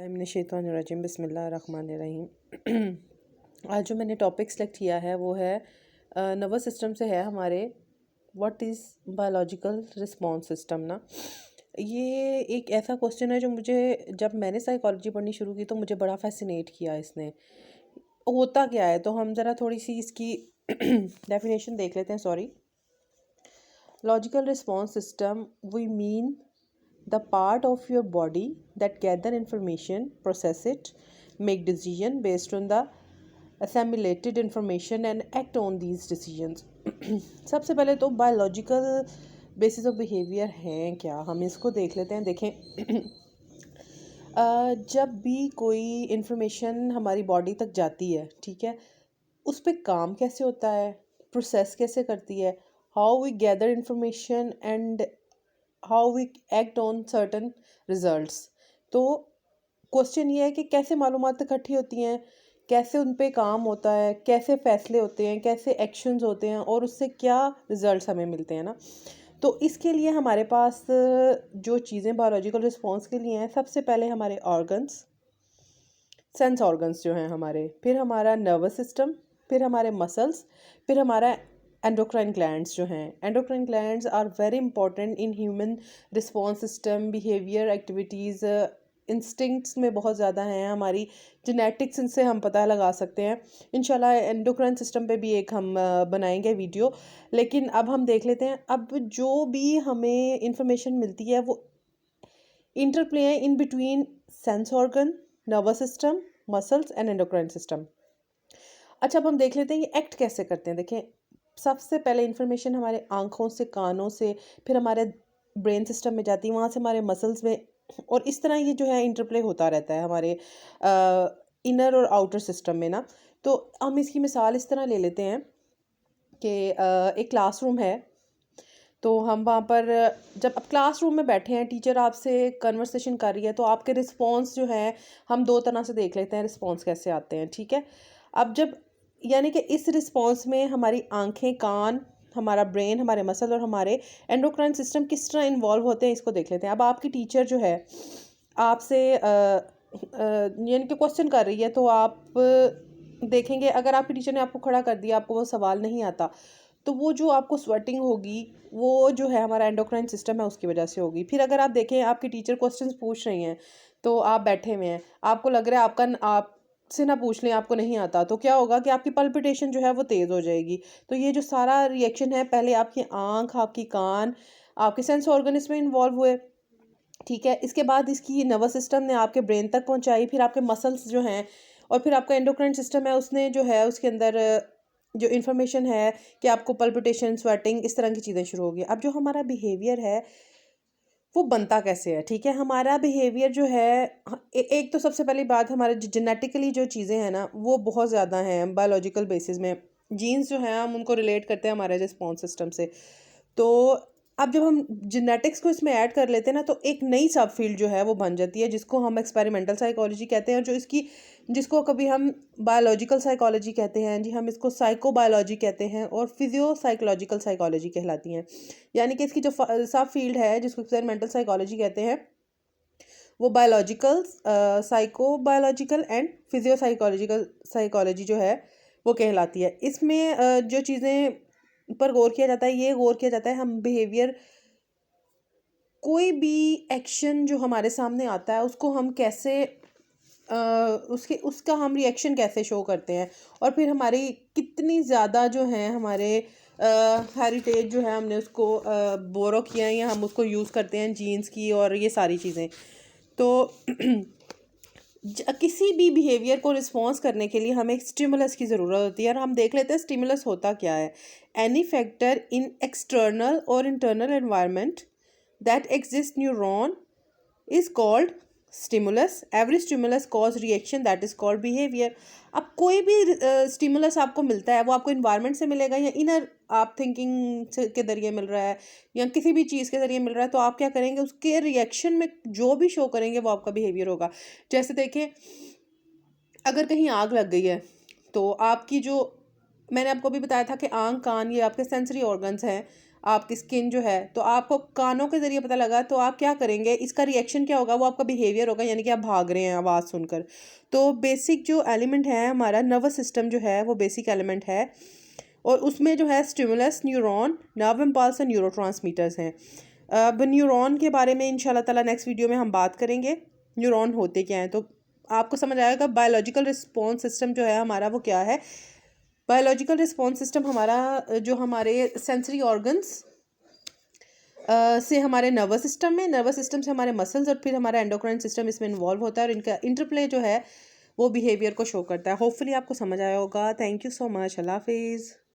मिनश्शैतानिर्रजीम बिस्मिल्लाहिर्रहमानिर्रहीम। आज जो मैंने टॉपिक सेलेक्ट किया है वो है नर्वस सिस्टम से है हमारे what is biological response system ना। ये एक ऐसा क्वेश्चन है जो मुझे जब मैंने साइकोलॉजी पढ़नी शुरू की तो मुझे बड़ा फैसिनेट किया इसने। होता क्या है तो हम ज़रा थोड़ी सी इसकी डेफिनेशन देख लेते हैं। Sorry, logical response system we mean the part of your body that gather information, process it, make decision based on the assimilated information and act on these decisions. सबसे पहले तो बायोलॉजिकल बेसिस ऑफ बिहेवियर हैं क्या, हम इसको देख लेते हैं। देखें जब भी कोई इंफॉर्मेशन हमारी बॉडी तक जाती है, ठीक है, उस पर काम कैसे होता है, प्रोसेस कैसे करती है, how we gather information and how we act on certain results. तो क्वेश्चन ये है कि कैसे मालूमात इकट्ठी होती हैं, कैसे उन पे काम होता है, कैसे फ़ैसले होते हैं, कैसे एक्शंस होते हैं और उससे क्या रिजल्ट्स हमें मिलते हैं ना। तो इसके लिए हमारे पास जो चीज़ें बायोलॉजिकल रिस्पॉन्स के लिए हैं, सबसे पहले हमारे ऑर्गन्स, सेंस ऑर्गन्स जो हैं हमारे, फिर हमारा नर्वस सिस्टम, फिर हमारे मसल्स, फिर हमारा एंडोक्राइन ग्लैंड्स जो हैं। Endocrine glands are very important in human response system, behaviour, activities, instincts में बहुत ज़्यादा हैं। हमारी जेनेटिक्स इनसे हम पता लगा सकते हैं। इंशाल्लाह एंडोक्राइन सिस्टम पे भी एक हम बनाएंगे वीडियो। लेकिन अब हम देख लेते हैं, अब जो भी हमें इंफॉर्मेशन मिलती है वो इंटरप्ले है in between sense organ, nervous system, muscles and endocrine system. अच्छा, अब हम देख लेते हैं ये एक्ट कैसे करते हैं। देखें, सबसे पहले इंफॉर्मेशन हमारे आँखों से, कानों से, फिर हमारे ब्रेन सिस्टम में जाती है, वहाँ से हमारे मसल्स में, और इस तरह ये जो है इंटरप्ले होता रहता है हमारे इनर और आउटर सिस्टम में ना। तो हम इसकी मिसाल इस तरह ले लेते हैं कि एक क्लासरूम है, तो हम वहाँ पर जब अब क्लासरूम में बैठे हैं, टीचर आपसे कन्वर्सेशन कर रही है, तो आपके रिस्पॉन्स जो हैं हम दो तरह से देख लेते हैं, रिस्पॉन्स कैसे आते हैं, ठीक है। अब जब यानी कि इस रिस्पॉन्स में हमारी आंखें, कान, हमारा ब्रेन, हमारे मसल और हमारे एंडोक्राइन सिस्टम किस तरह इन्वॉल्व होते हैं, इसको देख लेते हैं। अब आपकी टीचर जो है आपसे यानी कि क्वेश्चन कर रही है, तो आप देखेंगे अगर आपकी टीचर ने आपको खड़ा कर दिया, आपको वो सवाल नहीं आता, तो वो जो आपको स्वेटिंग होगी वो जो है हमारा एंडोक्राइन सिस्टम है उसकी वजह से होगी। फिर अगर आप देखें आपकी टीचर क्वेश्चंस पूछ रही हैं, तो आप बैठे हुए हैं, आपको लग रहा है आप से ना पूछ लें, आपको नहीं आता, तो क्या होगा कि आपकी पल्पिटेशन जो है वो तेज़ हो जाएगी। तो ये जो सारा रिएक्शन है, पहले आपकी आँख, आपकी कान, आपके सेंस ऑर्गन इसमें इन्वॉल्व हुए, ठीक है। इसके बाद इसकी नर्वस सिस्टम ने आपके ब्रेन तक पहुंचाई, फिर आपके मसल्स जो हैं, और फिर आपका एंडोक्राइन सिस्टम है, उसने जो है उसके अंदर जो इन्फॉर्मेशन है कि आपको पल्पिटेशन, स्वेटिंग, इस तरह की चीज़ें शुरू होगी। अब जो हमारा बिहेवियर है वो बनता कैसे है, ठीक है। हमारा बिहेवियर जो है एक तो सबसे पहली बात, हमारे जेनेटिकली जो चीज़ें हैं ना वो बहुत ज़्यादा हैं बायोलॉजिकल बेसिस में। जीन्स जो हैं हम उनको रिलेट करते हैं हमारे रिस्पॉन्स सिस्टम से। तो अब जब हम जेनेटिक्स को इसमें ऐड कर लेते हैं ना, तो एक नई सब फील्ड जो है वो बन जाती है, जिसको हम एक्सपेरिमेंटल साइकोलॉजी कहते हैं, जो जिसको कभी हम बायोलॉजिकल साइकोलॉजी कहते हैं जी, हम इसको साइकोबायोलॉजी कहते हैं, और फिजियो साइकोलॉजिकल साइकोलॉजी कहलाती हैं। यानी कि इसकी जो सब फील्ड है जिसको एक्सपेरिमेंटल साइकोलॉजी कहते हैं, वो biological, psychobiological and physio psychological psychology जो है वो कहलाती है। इसमें जो चीज़ें पर गौर किया जाता है, ये गौर किया जाता है हम बिहेवियर, कोई भी एक्शन जो हमारे सामने आता है उसको हम कैसे उसका हम रिएक्शन कैसे शो करते हैं, और फिर हमारी कितनी ज़्यादा जो है हमारे हेरिटेज जो है हमने उसको बोरो किया है या हम उसको यूज़ करते हैं जीन्स की और ये सारी चीज़ें। तो किसी भी बिहेवियर को रिस्पॉन्स करने के लिए हमें एक स्टिमुलस की ज़रूरत होती है, और हम देख लेते हैं स्टिमुलस होता क्या है। एनी फैक्टर इन एक्सटर्नल और internal environment that exist neuron is called stimulus. Every stimulus cause reaction that is called behaviour. अब कोई भी स्टिमुलस आपको मिलता है वो आपको इन्वायरमेंट से मिलेगा या इनर आप थिंकिंग के ज़रिए मिल रहा है या किसी भी चीज़ के ज़रिए मिल रहा है, तो आप क्या करेंगे, उसके रिएक्शन में जो भी शो करेंगे वो आपका बिहेवियर होगा। जैसे देखें, अगर कहीं आग लग गई है, तो आपकी जो, मैंने आपको भी बताया था कि आँख, कान, ये आपके सेंसरी ऑर्गन्स हैं। आपकी स्किन जो है, तो आपको कानों के ज़रिए पता लगा, तो आप क्या करेंगे, इसका रिएक्शन क्या होगा, वो आपका बिहेवियर होगा, यानी कि आप भाग रहे हैं आवाज़ सुनकर। तो बेसिक जो एलिमेंट है हमारा नर्वस सिस्टम जो है, वो बेसिक एलिमेंट है, और उसमें जो है स्टिमुलस, न्यूरॉन, नर्व इम्पल्स और न्यूरोट्रांसमीटर्स हैं। अब न्यूरॉन के बारे में इंशाल्लाह ताला नेक्स्ट वीडियो में हम बात करेंगे, न्यूरॉन होते क्या हैं, तो आपको समझ आएगा बायोलॉजिकल रिस्पॉन्स सिस्टम जो है हमारा वो क्या है। बायोलॉजिकल रिस्पॉन्स सिस्टम हमारा जो हमारे सेंसरी ऑर्गन्स से हमारे नर्वस सिस्टम में, नर्वस सिस्टम से हमारे मसल्स, और फिर हमारा एंडोक्राइन सिस्टम इसमें इन्वॉल्व होता है, और इनका इंटरप्ले जो है वो बिहेवियर को शो करता है। होपफुली आपको समझ आया होगा। Thank you so much. अल्लाह हाफिज़।